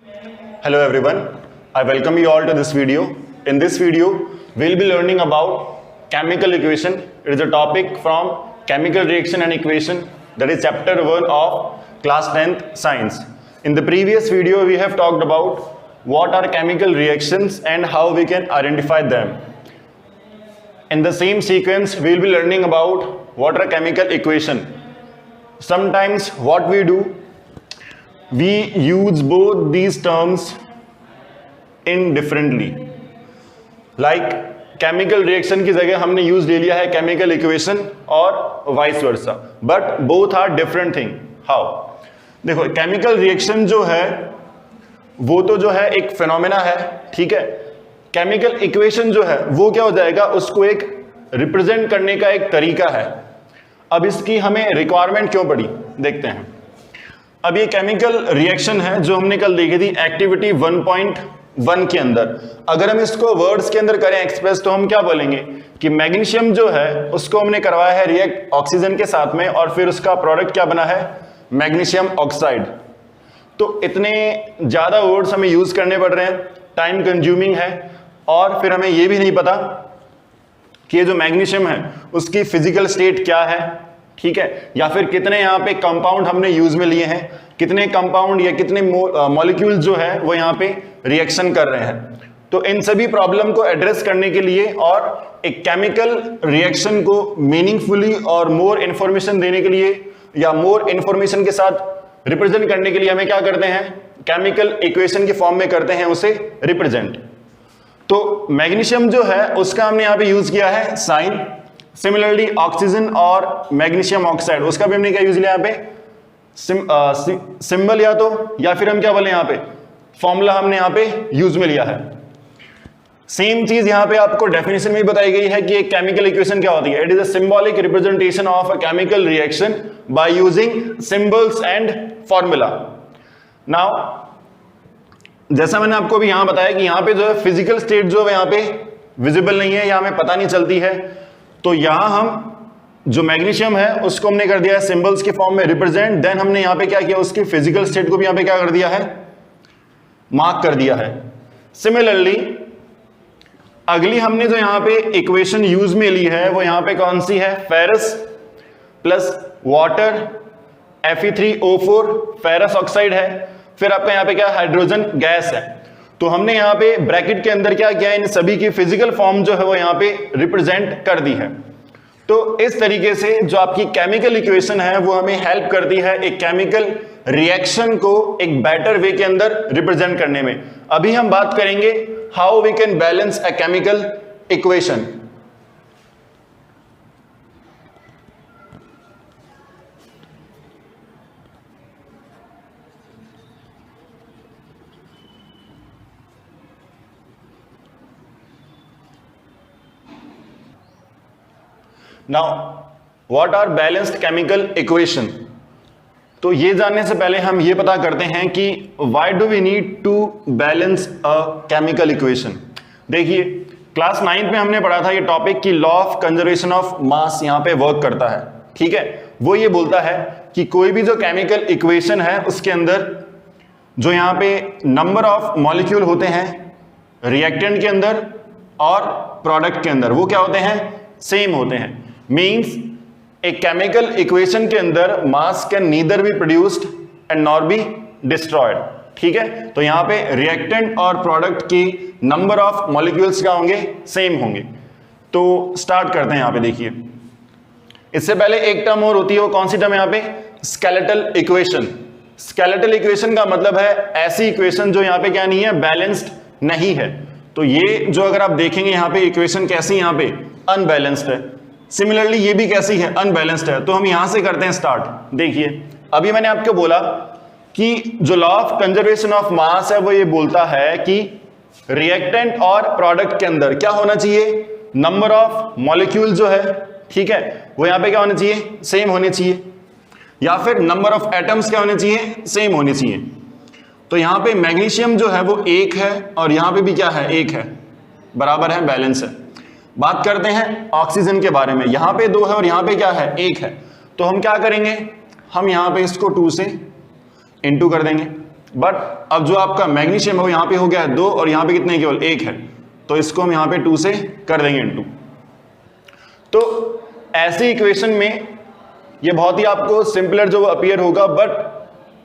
Hello everyone, I welcome you all to this video. In this video, we'll be learning about chemical equation. It is a topic from chemical reaction and equation, that is chapter 1 of class 10th science. In the previous video, we have talked about what are chemical reactions and how we can identify them. In the same sequence, we'll be learning about what are chemical equation. Sometimes what we do, we use both these terms indifferently. Like chemical reaction की जगह हमने use ले लिया है chemical equation और vice versa, but both are different thing. How? देखो chemical reaction जो है वो तो जो है एक फिनोमेना है, ठीक है. केमिकल इक्वेशन जो है वो क्या हो जाएगा, उसको एक रिप्रेजेंट करने का एक तरीका है. अब इसकी हमें रिक्वायरमेंट क्यों पड़ी, देखते हैं. अब ये केमिकल रिएक्शन है जो हमने कल देखी थी एक्टिविटी 1.1 के अंदर. अगर हम इसको वर्ड्स के अंदर करें एक्सप्रेस तो हम क्या बोलेंगे कि मैग्नीशियम जो है उसको हमने करवाया है रिएक्ट ऑक्सीजन के साथ में और फिर उसका प्रोडक्ट क्या बना है, मैग्नीशियम ऑक्साइड. तो इतने ज्यादा वर्ड्स हमें यूज करने पड़ रहे हैं, टाइम कंज्यूमिंग है, और फिर हमें ये भी नहीं पता कि ये जो मैग्नीशियम है उसकी फिजिकल स्टेट क्या है, ठीक है, या फिर कितने यहाँ पे कंपाउंड हमने यूज में लिए हैं, कितने कंपाउंड या कितने मॉलिक्यूल जो है वो यहाँ पे रिएक्शन कर रहे हैं. तो इन सभी प्रॉब्लम को एड्रेस करने के लिए और एक केमिकल रिएक्शन को मीनिंगफुली और मोर इंफॉर्मेशन देने के लिए या मोर इंफॉर्मेशन के साथ रिप्रेजेंट करने के लिए हमें क्या करते हैं, केमिकल इक्वेशन के फॉर्म में करते हैं उसे रिप्रेजेंट. तो मैग्नीशियम जो है उसका हमने यहाँ पे यूज किया है साइन. सिमिलरली ऑक्सीजन और मैग्नीशियम ऑक्साइड उसका भी हमने क्या यूज लिया यहाँ पे, सिंबल या फिर हम क्या बोले यहाँ पे फॉर्मूला हमने यहाँ पे यूज में लिया है. सेम चीज यहाँ पे आपको डेफिनेशन में बताई गई है कि एक केमिकल इक्वेशन क्या होती है. It is a symbolic representation of a chemical reaction by using symbols and formula. Now जैसा मैंने आपको भी यहां बताया कि यहां पे जो है फिजिकल स्टेट जो है यहां पे विजिबल नहीं है या हमें पता नहीं चलती है, तो यहां हम जो मैग्नीशियम है उसको हमने कर दिया है सिंबल्स के फॉर्म में रिप्रेजेंट. देन हमने यहां पे क्या किया, उसकी फिजिकल स्टेट को भी यहां पे क्या कर दिया है, मार्क कर दिया है. सिमिलरली अगली हमने जो यहां पे इक्वेशन यूज में ली है वो यहां पे कौन सी है, ferrous plus water Fe3O4 ferrous oxide है. फिर आपका यहाँ पे क्या हाइड्रोजन गैस है. तो हमने यहाँ पे ब्रैकेट के अंदर क्या किया, इन सभी की फिजिकल फॉर्म जो है वो यहाँ पे रिप्रेजेंट कर दी है. तो इस तरीके से जो आपकी केमिकल इक्वेशन है वो हमें हेल्प करती है एक केमिकल रिएक्शन को एक बेटर वे के अंदर रिप्रेजेंट करने में. अभी हम बात करेंगे how we can balance a chemical equation. Now what are balanced chemical equation. तो ये जानने से पहले हम ये पता करते हैं कि why do we need to balance a chemical equation. देखिए क्लास 9 में हमने पढ़ा था ये टॉपिक की law of conservation of mass यहां पे वर्क करता है, ठीक है. वो ये बोलता है कि कोई भी जो केमिकल इक्वेशन है उसके अंदर जो यहां पे नंबर ऑफ मॉलिक्यूल होते हैं रिएक्टेंट के अंदर और प्रोडक्ट के अंदर वो क्या होते हैं, सेम होते हैं. मीन्स एक केमिकल इक्वेशन के अंदर मास can neither be produced and nor be destroyed, ठीक है. तो यहां पे रिएक्टेंट और प्रोडक्ट की नंबर ऑफ मॉलिक्यूल्स क्या होंगे, सेम होंगे. तो स्टार्ट करते हैं. यहां पे देखिए इससे पहले एक टर्म और होती है, वो कौन सी टर्म है यहाँ पे, स्केलेटल इक्वेशन. स्केलेटल इक्वेशन का मतलब है ऐसी इक्वेशन जो यहाँ पे क्या नहीं है, बैलेंस्ड नहीं है. तो ये जो अगर आप देखेंगे यहाँ पे इक्वेशन कैसी यहाँ पे अनबैलेंस्ड है. सिमिलरली ये भी कैसी है, अनबैलेंस्ड है. तो हम यहां से करते हैं स्टार्ट. देखिए अभी मैंने आपको बोला कि जो लॉ ऑफ कंजर्वेशन ऑफ मास है वो ये बोलता है कि रिएक्टेंट और प्रोडक्ट के अंदर क्या होना चाहिए, नंबर ऑफ मॉलिक्यूल जो है, ठीक है, वो यहां पे क्या होना चाहिए, सेम होने चाहिए, या फिर नंबर ऑफ एटम्स क्या होने चाहिए, सेम होने चाहिए. तो यहां पे मैग्नीशियम जो है वो 1 है और यहां पे भी क्या है, 1 है, बराबर है, बैलेंस है. बात करते हैं ऑक्सीजन के बारे में. यहां पे 2 है और यहां पे क्या है, 1 है. तो हम क्या करेंगे, हम यहां पे इसको 2 से इंटू कर देंगे. बट अब जो आपका मैग्नीशियम है वो यहां पे हो गया है 2 और यहां पे कितने केवल 1 है, तो इसको हम यहां पे 2 से कर देंगे इनटू। तो ऐसी इक्वेशन में ये बहुत ही आपको सिंपलर जो अपीयर होगा, बट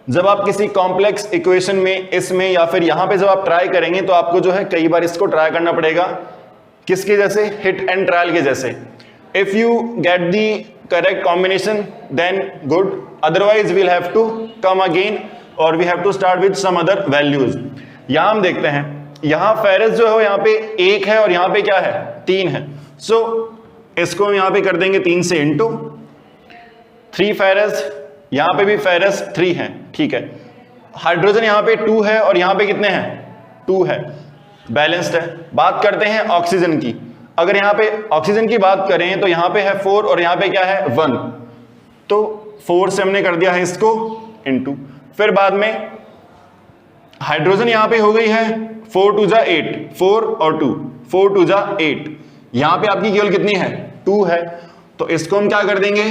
जब आप किसी कॉम्प्लेक्स इक्वेशन में इसमें या फिर यहां पे जब आप ट्राई करेंगे तो आपको जो है कई बार इसको ट्राई करना पड़ेगा, किसके जैसे, हिट एंड ट्रायल के जैसे। If you get the correct combination then good, otherwise we'll have to come again और we have to start with some other values. यहां हम देखते हैं, यहां फेरस जो है यहाँ पे 1 है और यहां पे क्या है 3 है, सो इसको हम यहां पे कर देंगे 3 से इंटू 3 फेरस, यहां पे भी फेरस 3 है, ठीक है। हाइड्रोजन यहां पे 2 है और यहां पे कितने हैं 2 है, बैलेंस्ड है। बात करते हैं ऑक्सीजन की, अगर यहां पे ऑक्सीजन की बात करें तो यहां पे है 4 और यहां पे क्या है 1, तो 4 से हमने कर दिया है इसको इंटू। फिर बाद में हाइड्रोजन यहां पे हो गई है 4 2 जा 8, 4 और 2, 4 2 जा 8, यहां पे आपकी केवल कितनी है 2 है, तो इसको हम क्या कर देंगे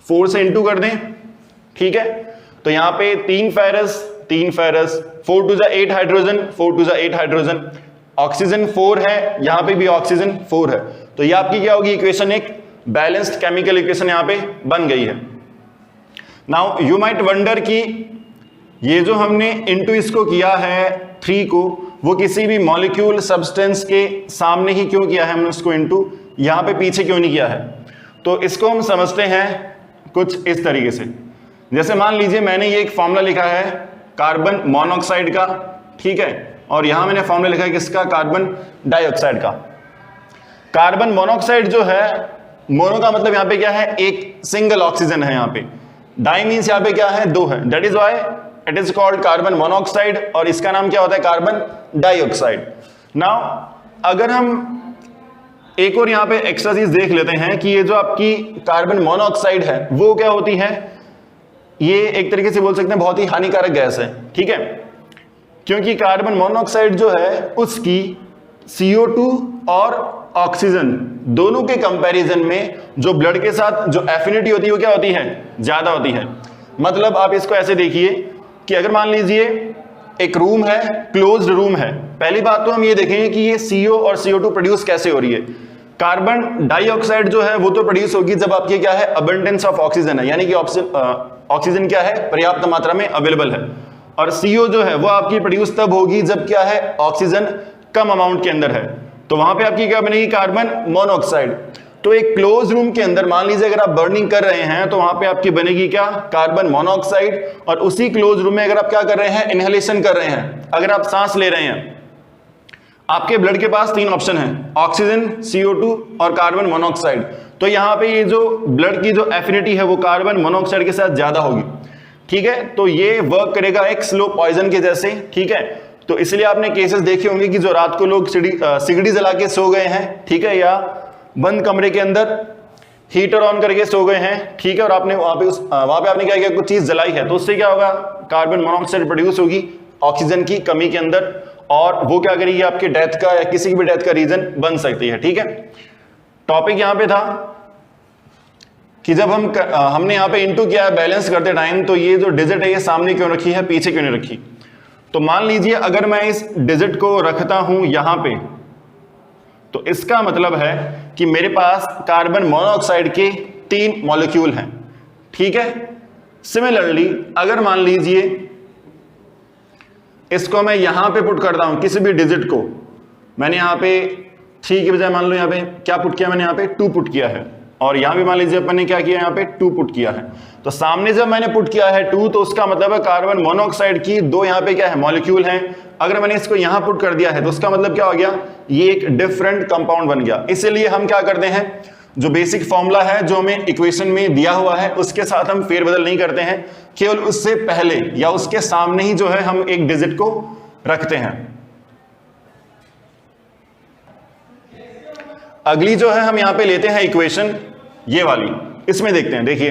4 से इंटू कर दें, ठीक है। तो यहां पे 3 फेरस 4 2 जा 8 हाइड्रोजन, 4 2 जा 8 हाइड्रोजन, ऑक्सीजन 4 है, यहां पे भी ऑक्सीजन 4 है, तो ये आपकी क्या होगी इक्वेशन, एक बैलेंस्ड केमिकल इक्वेशन यहां पे बन गई है। नाउ यू माइट वंडर कि ये जो हमने इंटू इसको किया है 3 को, वो किसी भी मॉलिक्यूल सब्सटेंस के सामने ही क्यों किया है हमने उसको इंटू, यहां पे पीछे क्यों नहीं किया है। तो इसको हम समझते हैं कुछ इस तरीके से, जैसे मान लीजिए मैंने ये एक फॉर्मूला लिखा है कार्बन मोनोऑक्साइड का, ठीक है, और यहां मैंने फॉर्मूला लिखा है किसका, कार्बन डाइऑक्साइड का। कार्बन मोनोऑक्साइड जो है, मोनो का मतलब यहां पे क्या है, एक सिंगल ऑक्सीजन है, यहां पे डाई मीन्स यहां पे क्या है 2 है, that is why it is called carbon monoxide, और इसका नाम क्या होता है कार्बन डाइऑक्साइड। नाउ अगर हम एक और यहां पे एक्स्ट्रा चीज देख लेते हैं कि ये जो आपकी कार्बन मोनोऑक्साइड है वो क्या होती है, ये एक तरीके से बोल सकते हैं बहुत ही हानिकारक गैस है, ठीक है, क्योंकि कार्बन मोनोऑक्साइड जो है उसकी CO2 और ऑक्सीजन दोनों के कंपैरिजन में जो ब्लड के साथ जो एफिनिटी होती है वो क्या होती है, ज्यादा होती है। मतलब आप इसको ऐसे देखिए कि अगर मान लीजिए एक रूम है, क्लोज्ड रूम है, पहली बात तो हम ये देखेंगे कि ये CO और CO2 प्रोड्यूस कैसे हो रही है। कार्बन डाइऑक्साइड जो है वो तो प्रोड्यूस होगी जब आपकी क्या है अबंडेंस ऑफ ऑक्सीजन है, यानी कि ऑक्सीजन क्या है पर्याप्त मात्रा में अवेलेबल है, और CO जो है वो आपकी प्रोड्यूस तब होगी जब क्या है ऑक्सीजन कम अमाउंट के अंदर है, तो वहां पे आपकी क्या बनेगी कार्बन मोनोऑक्साइड। तो एक क्लोज रूम के अंदर मान लीजिए अगर आप बर्निंग कर रहे हैं तो वहां पे आपकी बनेगी क्या कार्बन मोनोऑक्साइड, और उसी क्लोज रूम में अगर आप क्या कर रहे हैं इनहेलेशन कर रहे हैं, अगर आप सांस ले रहे हैं, आपके ब्लड के पास 3 ऑप्शन है, ऑक्सीजन, CO2 और कार्बन मोनोऑक्साइड। तो यहां पे ये जो ब्लड की जो एफिनिटी है वो कार्बन मोनोऑक्साइड के साथ ज्यादा होगी, ठीक है, तो ये वर्क करेगा एक स्लो पॉइजन के जैसे, ठीक है। तो इसलिए आपने केसेस देखे होंगे कि जो रात को लोग सिगड़ी जला के सो गए हैं, ठीक है, या बंद कमरे के अंदर हीटर ऑन करके सो गए हैं, ठीक है, और आपने वहां पे आपने क्या किया कुछ चीज जलाई है, तो उससे क्या होगा कार्बन मोनोऑक्साइड प्रोड्यूस होगी ऑक्सीजन की कमी के अंदर, और वो क्या करेगी आपके डेथ का या किसी भी डेथ का रीजन बन सकती है, ठीक है। टॉपिक यहां पे था कि जब हमने यहां पे इंटू किया बैलेंस करते टाइम, तो ये जो डिजिट है ये सामने क्यों रखी है पीछे क्यों नहीं रखी। तो मान लीजिए अगर मैं इस डिजिट को रखता हूं यहां पे, तो इसका मतलब है कि मेरे पास कार्बन मोनोऑक्साइड के 3 मॉलिक्यूल हैं, ठीक है। सिमिलरली अगर मान लीजिए इसको मैं यहां पे पुट करता हूं किसी भी डिजिट को, मैंने यहां पे 3 की बजाय मान लो यहां पे क्या पुट किया, मैंने यहां पे 2 पुट किया है, और यहां भी मान लीजिए मैंने क्या किया यहां पे 2 पुट किया है, तो सामने जब मैंने पुट किया है 2 तो उसका मतलब है कार्बन मोनोऑक्साइड की 2 यहां पे क्या है मॉलिक्यूल हैं। अगर मैंने इसको यहां पुट कर दिया है तो उसका मतलब क्या हो गया, ये एक डिफरेंट कंपाउंड बन गया। इसलिए हम क्या करते हैं, जो बेसिक फॉर्मूला है जो हमें इक्वेशन में दिया हुआ है उसके साथ हम फेरबदल नहीं करते हैं, केवल उससे पहले या उसके सामने ही जो है हम एक डिजिट को रखते हैं। अगली जो है हम यहां पे लेते हैं इक्वेशन ये वाली, इसमें देखते हैं, देखिए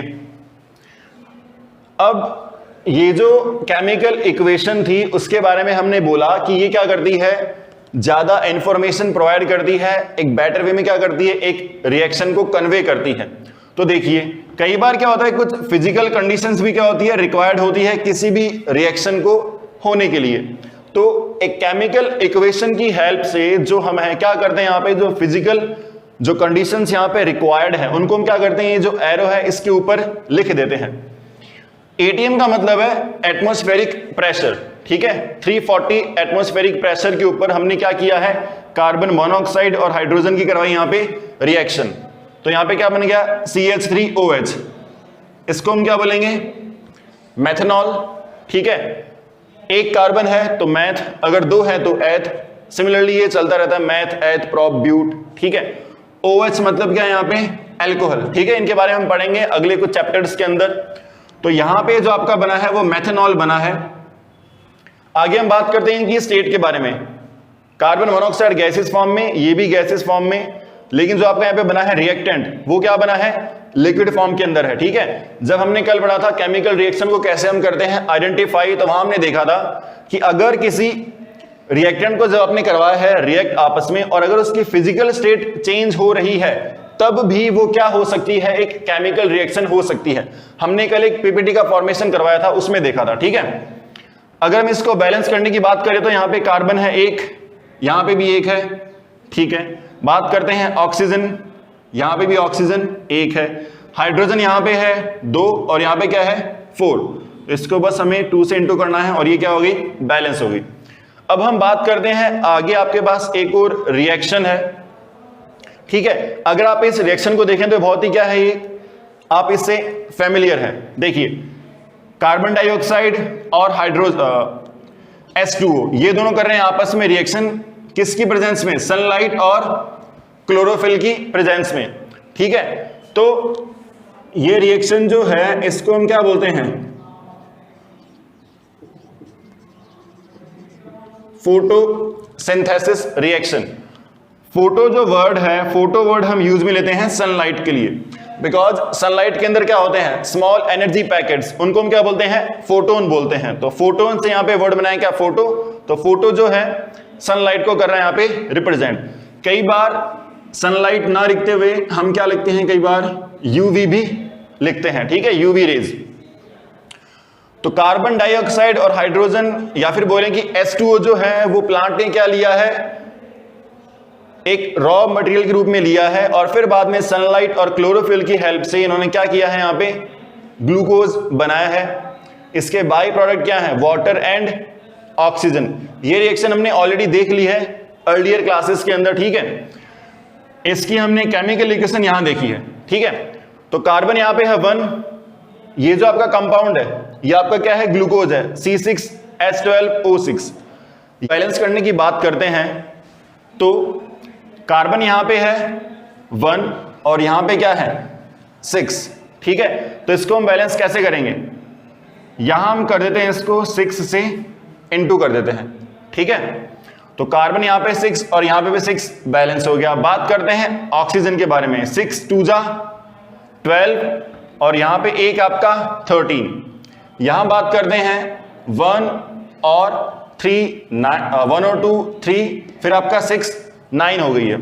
अब ये जो केमिकल इक्वेशन थी उसके बारे में हमने बोला कि ये क्या करती है, ज्यादा इंफॉर्मेशन प्रोवाइड करती है, एक बेटर वे में क्या करती है, एक रिएक्शन को कन्वे करती है। तो देखिए कई बार क्या होता है, कुछ फिजिकल कंडीशंस भी क्या होती है रिक्वायर्ड होती है किसी भी रिएक्शन को होने के लिए। तो एक केमिकल इक्वेशन की हेल्प से जो हम है क्या करते हैं यहाँ पे, जो फिजिकल जो कंडीशंस यहाँ पे रिक्वायर्ड है उनको हम क्या करते हैं, ये जो एरो है इसके ऊपर लिख देते हैं। एटीएम का मतलब है एटमॉस्फेरिक प्रेशर, ठीक है। 340 एटमॉस्फेरिक प्रेशर के ऊपर हमने क्या किया है, कार्बन मोनोऑक्साइड और हाइड्रोजन की करवाई यहाँ पे रिएक्शन। तो यहाँ पे क्या बन गया, CH3OH, इसको हम क्या बोलेंगे, मेथनॉल, ठीक है। एक कार्बन है तो मैथ, अगर दो है तो एथ, सिमिलरली ये चलता रहता है, मैथ, एथ, प्रोप, ब्यूट, ठीक है। OH मतलब क्या है यहाँ पे, एल्कोहल, ठीक है। इनके बारे में हम पढ़ेंगे अगले कुछ चैप्टर्स के अंदर। तो यहां पे जो आपका बना है वो मेथनॉल बना है। आगे हम बात करते हैं कि स्टेट के बारे में, कार्बन मोनोऑक्साइड गैसेस फॉर्म में, ये भी गैसेस फॉर्म में, लेकिन जो आपका यहाँ पे बना है रिएक्टेंट वो क्या बना है, लिक्विड फॉर्म के अंदर है, ठीक है। जब हमने कल पढ़ा था केमिकल रिएक्शन को कैसे हम करते हैं आइडेंटिफाई, तो वहां हमने देखा था कि अगर किसी रिएक्टेंट को जब आपने करवाया है रिएक्ट आपस में, और अगर उसकी फिजिकल स्टेट चेंज हो रही है तब भी वो क्या हो सकती है, एक केमिकल रिएक्शन हो सकती है। हमने कल एक पीपीटी का फॉर्मेशन करवाया था, उसमें देखा था, ठीक है। अगर हम इसको बैलेंस करने की बात करें तो यहाँ पे कार्बन है एक, यहाँ पे भी एक है, ठीक है। बात करते हैं ऑक्सीजन, यहाँ पे भी ऑक्सीजन एक है, हाइड्रोजन यहाँ पे है 2 और यहाँ पे क्या है 4। इसको बस हमें 2 से इंटू करना है और ये क्या होगी, बैलेंस होगी। अब हम बात करते हैं आगे, आपके पास एक और रिएक्शन है, ठीक है। अगर आप इस रिएक्शन को देखें तो बहुत ही क्या है, ये आप इससे फेमिलियर है। देखिए कार्बन डाइऑक्साइड और H2O ये दोनों कर रहे हैं आपस में रिएक्शन, किसकी प्रेजेंस में, सनलाइट और क्लोरोफिल की प्रेजेंस में, ठीक है। तो ये रिएक्शन जो है इसको हम क्या बोलते हैं, फोटोसिंथेसिस रिएक्शन। फोटो जो वर्ड है, फोटो वर्ड हम यूज में लेते हैं सनलाइट के लिए, बिकॉज सनलाइट के अंदर क्या होते हैं, स्मॉल एनर्जी पैकेट्स, उनको हम क्या बोलते हैं, फोटोन बोलते हैं। तो फोटोन से यहाँ पे वर्ड बनाए क्या, फोटो। तो फोटो जो है सनलाइट को कर रहा है यहाँ पे रिप्रेजेंट। कई बार सनलाइट ना लिखते हुए हम क्या लिखते हैं, कई बार यूवी भी लिखते हैं, ठीक है, यूवी रेज। तो कार्बन डाइऑक्साइड और हाइड्रोजन, या फिर बोलें कि H2O जो है वो प्लांट ने क्या लिया है, एक रॉ मटेरियल के रूप में लिया है, और फिर बाद में सनलाइट और क्लोरोफिल की हेल्प से इन्होंने क्या किया है, यहाँ पे ग्लूकोज बनाया है। इसके बाई प्रोडक्ट क्या है, वाटर एंड ऑक्सीजन। ये रिएक्शन हमने ऑलरेडी देख ली है अर्लियर क्लासेस के अंदर, ठीक है। इसकी हमने केमिकल इक्वेशन यहां देखी है, ठीक है। तो कार्बन यहाँ पे है 1, ये जो आपका कंपाउंड है ये आपका क्या है, ग्लूकोज है, C6H12O6। बैलेंस करने की बात करते हैं तो कार्बन यहां पे है 1 और यहां पे क्या है 6, ठीक है। तो इसको हम बैलेंस कैसे करेंगे, यहां हम कर देते हैं इसको 6 से इनटू कर देते हैं, ठीक है। तो कार्बन यहां पे 6 और यहां पे भी 6, बैलेंस हो गया। बात करते हैं ऑक्सीजन के बारे में, 6 2 जा 12 और यहां पे एक आपका 13। यहां बात करते हैं 1 और 3 1 और 2 3, फिर आपका 6 9 हो गई है।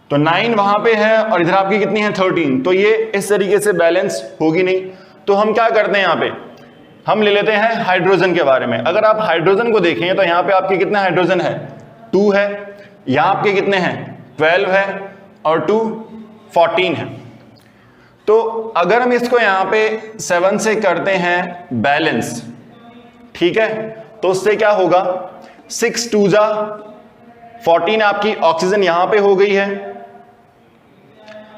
तो 9 वहां पे है और इधर आपकी कितनी है 13। तो ये इस तरीके से बैलेंस होगी नहीं। तो हम क्या करते हैं, यहां पे हम ले लेते हैं हाइड्रोजन के बारे में। अगर आप हाइड्रोजन को देखें तो यहां पे आपके कितने हाइड्रोजन है, 2 है, यहां आपके कितने हैं 12 है और 2 14 है। तो अगर हम इसको यहां पे 7 से करते हैं बैलेंस, ठीक है, तो उससे क्या होगा, 6 2 जा 14 आपकी ऑक्सीजन यहां पे हो गई है,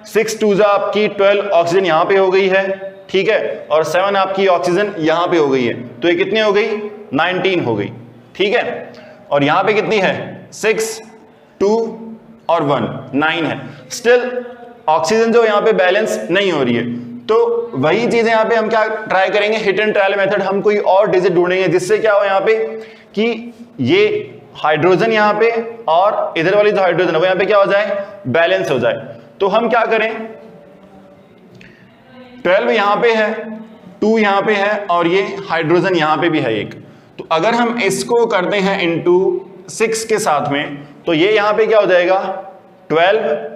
6 2 जा आपकी 12 ऑक्सीजन यहां पे हो गई है, ठीक है, और 7 आपकी ऑक्सीजन यहां पे हो गई है। तो ये कितनी हो गई 19 हो गई, ठीक है। और यहां पे कितनी है 6 2 और 1 9 है। स्टिल ऑक्सीजन जो यहां पे बैलेंस नहीं हो रही है। तो वही चीजें यहां पे हम क्या ट्राई करेंगे, हिट एंड ट्रायल मेथड, हम कोई और डिजिट ढूंढेंगे जिससे क्या हो यहां पे कि ये हाइड्रोजन यहां पे और इधर वाली जो हाइड्रोजन है वो यहां पे क्या हो जाए, बैलेंस हो जाए। तो हम क्या करें, 12 यहां पे है, 2 यहां पे है और ये हाइड्रोजन यहां पे भी है एक। तो अगर हम इसको करते हैं इनटू 6 के साथ में, तो ये यहां पे क्या हो जाएगा 12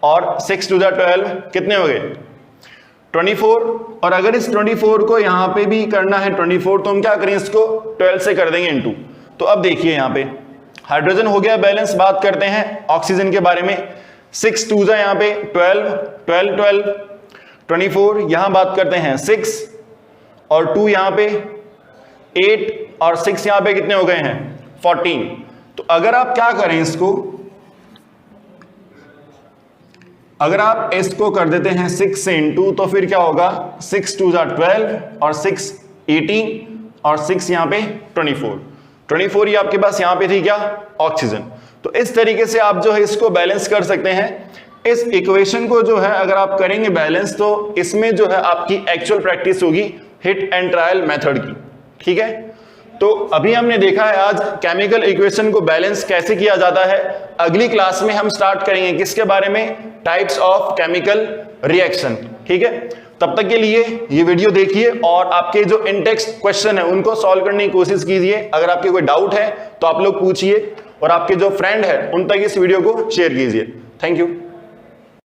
और 6 2 जा 12 कितने हो गए 24, और अगर इस 24 को यहां पे भी करना है 24, तो हम क्या करें, इसको 12 से कर देंगे इनटू। तो अब देखिए यहां पे हाइड्रोजन हो गया बैलेंस। बात करते हैं ऑक्सीजन के बारे में। 6 2 यहां पे 12 12 12 24, यहां बात करते हैं 6 और 2 यहां पे 8 और 6 यहां पे कितने हो गए हैं 14। तो अगर आप क्या करें इसको, अगर आप इसको कर देते हैं 6 से इनटू, तो फिर क्या होगा 6 2 12 और 6 18 और 6 यहां पे 24 ये आपके पास यहां पे थी क्या ऑक्सीजन। तो इस तरीके से आप जो है इसको बैलेंस कर सकते हैं। इस इक्वेशन को जो है अगर आप करेंगे बैलेंस, तो इसमें जो है आपकी एक्चुअल प्रैक्टिस होगी हिट एंड ट्रायल मेथड की, ठीक है। तो अभी हमने देखा है आज केमिकल इक्वेशन को बैलेंस कैसे किया जाता है। अगली क्लास में हम स्टार्ट करेंगे किसके बारे में, टाइप्स ऑफ केमिकल रिएक्शन, ठीक है। तब तक के लिए ये वीडियो देखिए और आपके जो इन टेक्स्ट क्वेश्चन है उनको सॉल्व करने की कोशिश कीजिए। अगर आपके कोई डाउट है तो आप लोग पूछिए और आपके जो फ्रेंड है उन तक इस वीडियो को शेयर कीजिए। Thank you.